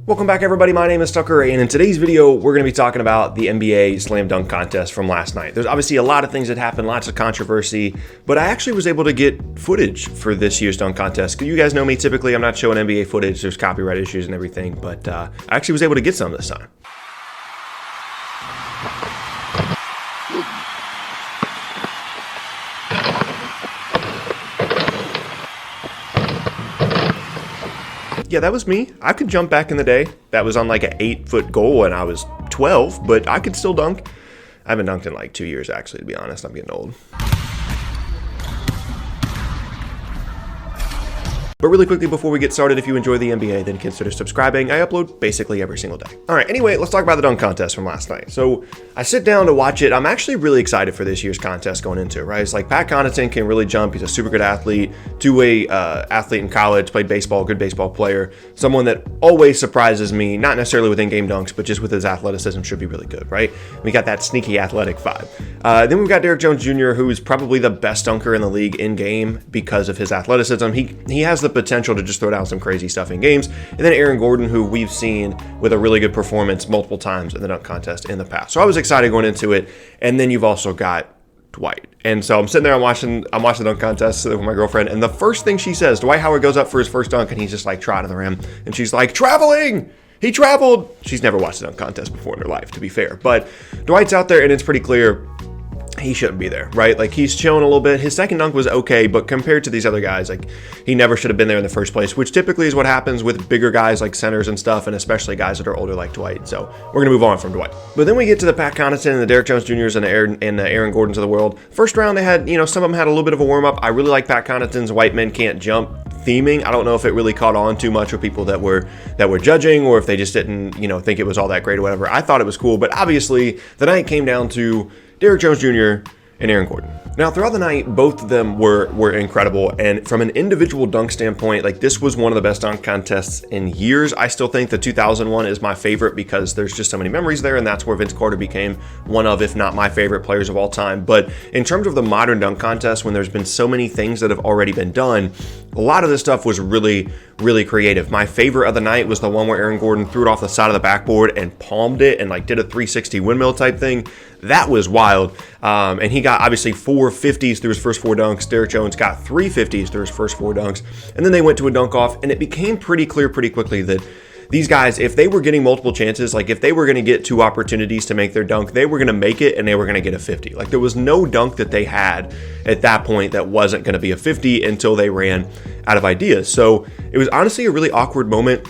Welcome back, everybody. My name is Tucker, and in today's video, we're going to be talking about the NBA Slam Dunk Contest from last night. There's obviously a lot of things that happened, lots of controversy, but I actually was able to get footage for this year's dunk contest. You guys know me, typically I'm not showing NBA footage, there's copyright issues and everything, but I actually was able to get some this time. Yeah, that was me. I could jump back in the day. That was on like an 8-foot goal and I was 12, but I could still dunk. I haven't dunked in like 2 years, actually, to be honest. I'm getting old. But really quickly before we get started, if you enjoy the NBA, then consider subscribing. I upload basically every single day. All right, anyway, let's talk about the dunk contest from last night. So I sit down to watch it. I'm actually really excited for this year's contest going into it, right? It's like Pat Connaughton can really jump. He's a super good athlete, two-way athlete in college, played baseball, good baseball player, someone that always surprises me, not necessarily with in-game dunks, but just with his athleticism should be really good, right? We got that sneaky athletic vibe. Then we've got Derrick Jones Jr., who is probably the best dunker in the league in-game because of his athleticism. He has the potential to just throw down some crazy stuff in games. And then Aaron Gordon, who we've seen with a really good performance multiple times in the dunk contest in the past. So I was excited going into it. And then you've also got Dwight. And so I'm sitting there, I'm watching the dunk contest with my girlfriend, and the first thing she says, Dwight Howard goes up for his first dunk and he's just like trotting the rim. And she's like, traveling! He traveled! She's never watched a dunk contest before in her life, to be fair. But Dwight's out there and it's pretty clear he shouldn't be there, right? Like, he's chilling a little bit. His second dunk was okay, but compared to these other guys, like, he never should have been there in the first place, which typically is what happens with bigger guys like centers and stuff, and especially guys that are older like Dwight. So we're gonna move on from Dwight. But then we get to the Pat Connaughton and the Derrick Jones Jr.'s and the Aaron Gordons of the world. First round, they had, some of them had a little bit of a warm-up. I really like Pat Connaughton's white men can't jump theming. I don't know if it really caught on too much with people that were judging, or if they just didn't, think it was all that great or whatever. I thought it was cool, but obviously the night came down to Derrick Jones Jr. and Aaron Gordon. Now, throughout the night, both of them were incredible, and from an individual dunk standpoint, like, this was one of the best dunk contests in years. I still think the 2001 is my favorite because there's just so many memories there, and that's where Vince Carter became one of, if not my favorite players of all time. But in terms of the modern dunk contest, when there's been so many things that have already been done, a lot of this stuff was really, really creative. My favorite of the night was the one where Aaron Gordon threw it off the side of the backboard and palmed it and like did a 360 windmill type thing. That was wild. And he got obviously 4 50s through his first 4 dunks. Derrick Jones got 3 50s through his first 4 dunks. And then they went to a dunk off, and it became pretty clear pretty quickly that these guys, if they were getting multiple chances, like if they were going to get 2 opportunities to make their dunk, they were going to make it and they were going to get a 50. Like, there was no dunk that they had at that point that wasn't going to be a 50 until they ran out of ideas. So it was honestly a really awkward moment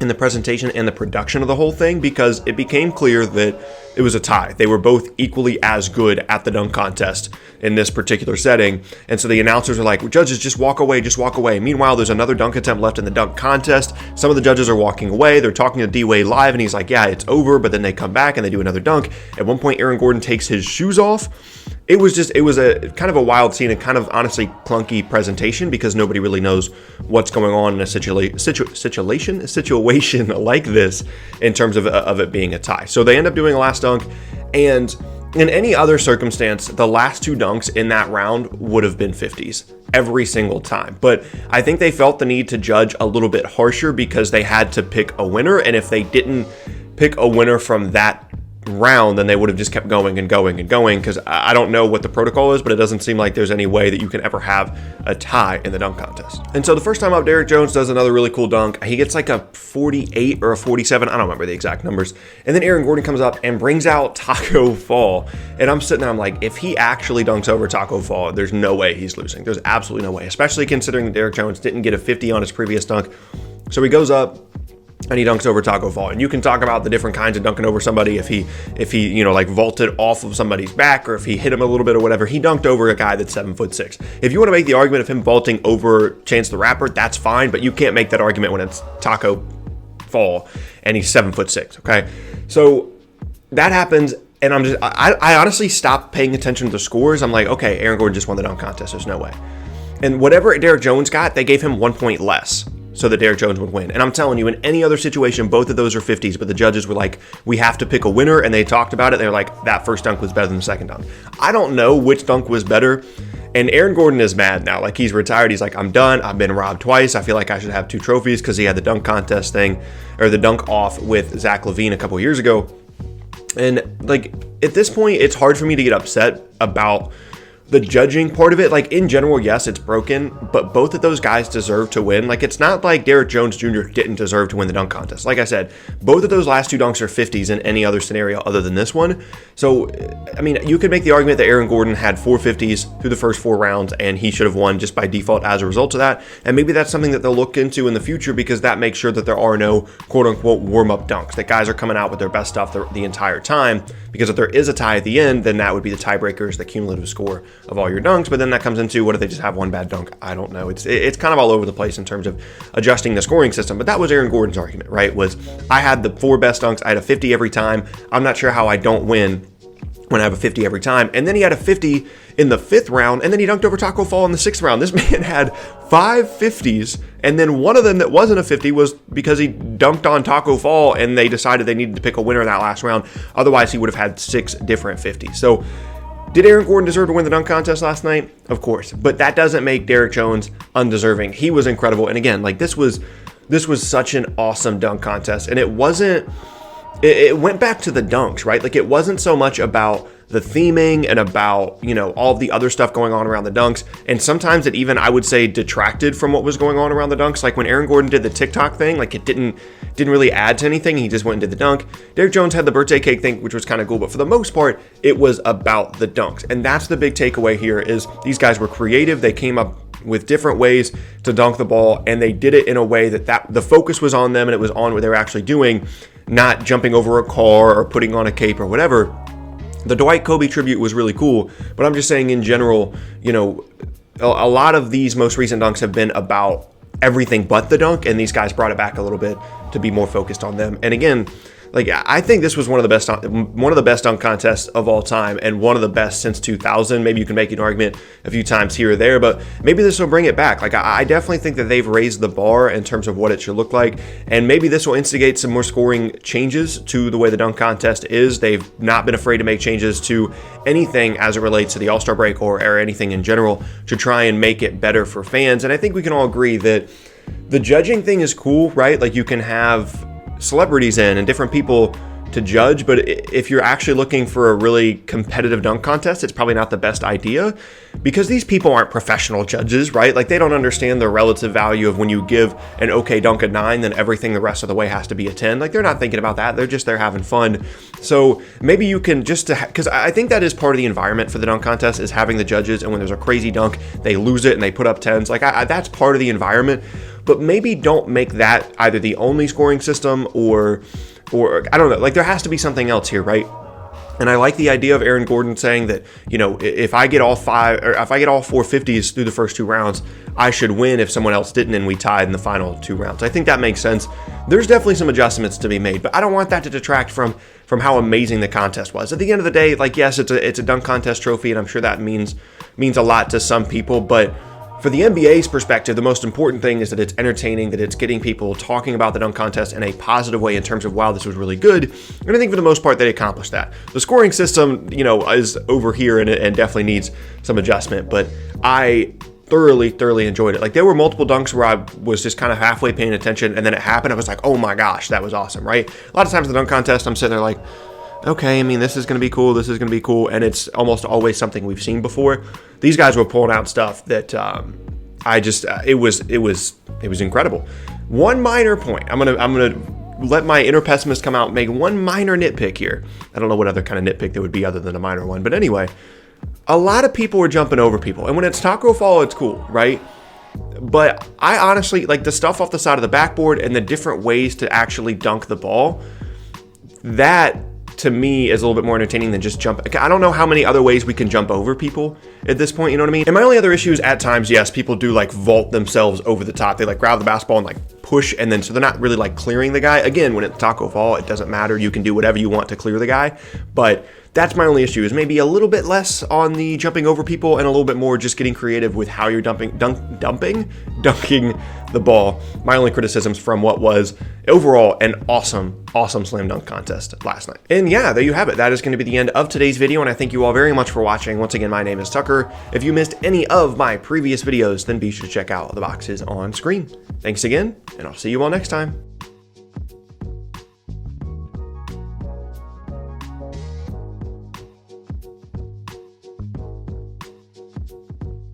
in the presentation and the production of the whole thing, because it became clear that it was a tie. They were both equally as good at the dunk contest in this particular setting. And so the announcers are like, judges, just walk away, just walk away. Meanwhile, there's another dunk attempt left in the dunk contest. Some of the judges are walking away. They're talking to D-Wade live, and he's like, yeah, it's over. But then they come back and they do another dunk. At one point, Aaron Gordon takes his shoes off. It was a kind of a wild scene and kind of honestly clunky presentation, because nobody really knows what's going on in a situation like this in terms of it being a tie. So they end up doing a last dunk, and in any other circumstance, the last 2 dunks in that round would have been 50s every single time. But I think they felt the need to judge a little bit harsher because they had to pick a winner, and if they didn't pick a winner from that round, then they would have just kept going and going and going, because I don't know what the protocol is, but it doesn't seem like there's any way that you can ever have a tie in the dunk contest. And so the first time up, Derrick Jones does another really cool dunk. He gets like a 48 or a 47, I don't remember the exact numbers. And then Aaron Gordon comes up and brings out Tacko Fall. And I'm sitting there, I'm like, if he actually dunks over Tacko Fall, there's no way he's losing. There's absolutely no way, especially considering that Derrick Jones didn't get a 50 on his previous dunk. So he goes up and he dunks over Tacko Fall. And you can talk about the different kinds of dunking over somebody. If he like vaulted off of somebody's back, or if he hit him a little bit or whatever. He dunked over a guy that's 7'6". If you want to make the argument of him vaulting over Chance the Rapper, that's fine, but you can't make that argument when it's Tacko Fall and he's 7'6". Okay, so that happens, and I honestly stopped paying attention to the scores. I'm like, okay, Aaron Gordon just won the dunk contest. There's no way. And whatever Derrick Jones got, they gave him 1 point less. so that Derrick Jones would win. And I'm telling you, in any other situation, both of those are 50s, but the judges were like, we have to pick a winner, and they talked about it. They're like, that first dunk was better than the second dunk. I don't know which dunk was better, and Aaron Gordon is mad now. Like, he's retired. He's like, I'm done. I've been robbed twice. I feel like I should have 2 trophies because he had the dunk contest thing, or the dunk off with Zach LaVine a couple years ago. And, like, at this point, it's hard for me to get upset about the judging part of it. Like, in general, yes, it's broken, but both of those guys deserve to win. Like, it's not like Derrick Jones Jr. didn't deserve to win the dunk contest. Like I said, both of those last 2 dunks are 50s in any other scenario other than this one. So, I mean, you could make the argument that Aaron Gordon had 4 50s through the first 4 rounds, and he should have won just by default as a result of that. And maybe that's something that they'll look into in the future, because that makes sure that there are no quote-unquote warm-up dunks, that guys are coming out with their best stuff the entire time. Because if there is a tie at the end, then that would be the tiebreakers, the cumulative score of all your dunks. But then that comes into, what if they just have one bad dunk? I don't know. It's kind of all over the place in terms of adjusting the scoring system. But that was Aaron Gordon's argument, right? Was, I had the 4 best dunks. I had a 50 every time. I'm not sure how I don't win when I have a 50 every time. And then he had a 50 in the 5th round, and then he dunked over Tacko Fall in the 6th round. This man had 5 50s, and then one of them that wasn't a 50 was because he dunked on Tacko Fall, and they decided they needed to pick a winner in that last round. Otherwise, he would have had 6 different 50s. So, did Aaron Gordon deserve to win the dunk contest last night? Of course, but that doesn't make Derrick Jones undeserving. He was incredible, and again, like, this was such an awesome dunk contest, and it wasn't. It went back to the dunks, right? Like, it wasn't so much about the theming and about, you know, all of the other stuff going on around the dunks. And sometimes it even, I would say, detracted from what was going on around the dunks. Like, when Aaron Gordon did the TikTok thing, like, it didn't really add to anything. He just went and did the dunk. Derrick Jones had the birthday cake thing, which was kind of cool. But for the most part, it was about the dunks. And that's the big takeaway here, is these guys were creative. They came up with different ways to dunk the ball, and they did it in a way that the focus was on them, and it was on what they were actually doing, not jumping over a car or putting on a cape or whatever. The Dwight Kobe tribute was really cool, but I'm just saying in general, you know, a lot of these most recent dunks have been about everything but the dunk, and these guys brought it back a little bit to be more focused on them. And again, like, I think this was one of the best dunk contests of all time, and one of the best since 2000. Maybe you can make an argument a few times here or there, but maybe this will bring it back. Like, I definitely think that they've raised the bar in terms of what it should look like, and maybe this will instigate some more scoring changes to the way the dunk contest is. They've not been afraid to make changes to anything as it relates to the All-Star break or anything in general to try and make it better for fans. And I think we can all agree that the judging thing is cool, right? Like, you can have celebrities in and different people to judge, but if you're actually looking for a really competitive dunk contest, it's probably not the best idea, because these people aren't professional judges, right? Like, they don't understand the relative value of when you give an okay dunk a 9, then everything the rest of the way has to be a 10. Like, they're not thinking about that. They're just there having fun. So maybe you can just, because I think that is part of the environment for the dunk contest, is having the judges, and when there's a crazy dunk, they lose it and they put up 10s. Like, that's part of the environment. But maybe don't make that either the only scoring system or I don't know. Like, there has to be something else here, right? And I like the idea of Aaron Gordon saying that, you know, if I get all 4 50s through the first 2 rounds, I should win if someone else didn't and we tied in the final 2 rounds. I think that makes sense. There's definitely some adjustments to be made, but I don't want that to detract from how amazing the contest was. At the end of the day, like, yes, it's a dunk contest trophy, and I'm sure that means a lot to some people, but for the NBA's perspective, the most important thing is that it's entertaining, that it's getting people talking about the dunk contest in a positive way in terms of, wow, this was really good. And I think for the most part, they accomplished that. The scoring system, you know, is over here and definitely needs some adjustment, but I thoroughly enjoyed it. Like, there were multiple dunks where I was just kind of halfway paying attention, and then it happened. I was like, oh my gosh, that was awesome, right? A lot of times in the dunk contest, I'm sitting there like, okay, I mean, this is going to be cool, and it's almost always something we've seen before. These guys were pulling out stuff that it was incredible. One minor point, I'm gonna let my inner pessimist come out and make one minor nitpick here. I don't know what other kind of nitpick there would be other than a minor one, but anyway, a lot of people were jumping over people, and when it's Tacko Fall, it's cool, right? But I honestly, like, the stuff off the side of the backboard and the different ways to actually dunk the ball, that to me is a little bit more entertaining than just jump. I don't know how many other ways we can jump over people at this point, you know what I mean? And my only other issue is, at times, yes, people do like vault themselves over the top. They like grab the basketball and like push, and then so they're not really like clearing the guy. Again, when it's Tacko Fall, it doesn't matter. You can do whatever you want to clear the guy, but that's my only issue, is maybe a little bit less on the jumping over people and a little bit more just getting creative with how you're dunking the ball. My only criticisms from what was overall an awesome slam dunk contest last night. And yeah, there you have it. That is going to be the end of today's video, and I thank you all very much for watching. Once again, my name is Tucker. If you missed any of my previous videos, then be sure to check out the boxes on screen. Thanks again, and I'll see you all next time.